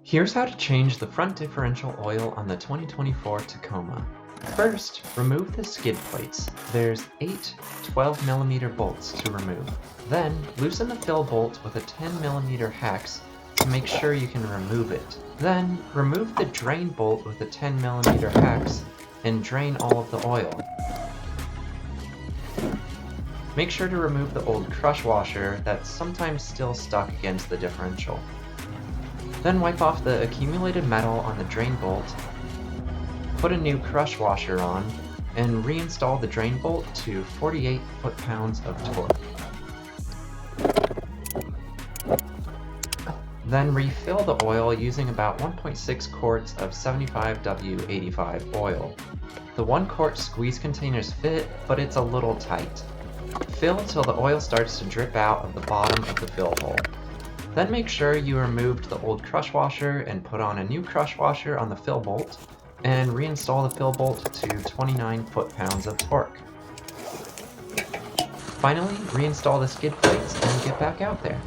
Here's how to change the front differential oil on the 2024 Tacoma. First, remove the skid plates. There's 8 12mm bolts to remove. Then, loosen the fill bolt with a 10mm hex to make sure you can remove it. Then, remove the drain bolt with a 10mm hex and drain all of the oil. Make sure to remove the old crush washer that's sometimes still stuck against the differential. Then wipe off the accumulated metal on the drain bolt, put a new crush washer on, and reinstall the drain bolt to 48 foot-pounds of torque. Then refill the oil using about 1.6 quarts of 75W85 oil. The 1 quart squeeze containers fit, but it's a little tight. Fill till the oil starts to drip out of the bottom of the fill hole. Then make sure you removed the old crush washer and put on a new crush washer on the fill bolt, and reinstall the fill bolt to 29 foot-pounds of torque. Finally, reinstall the skid plates and get back out there.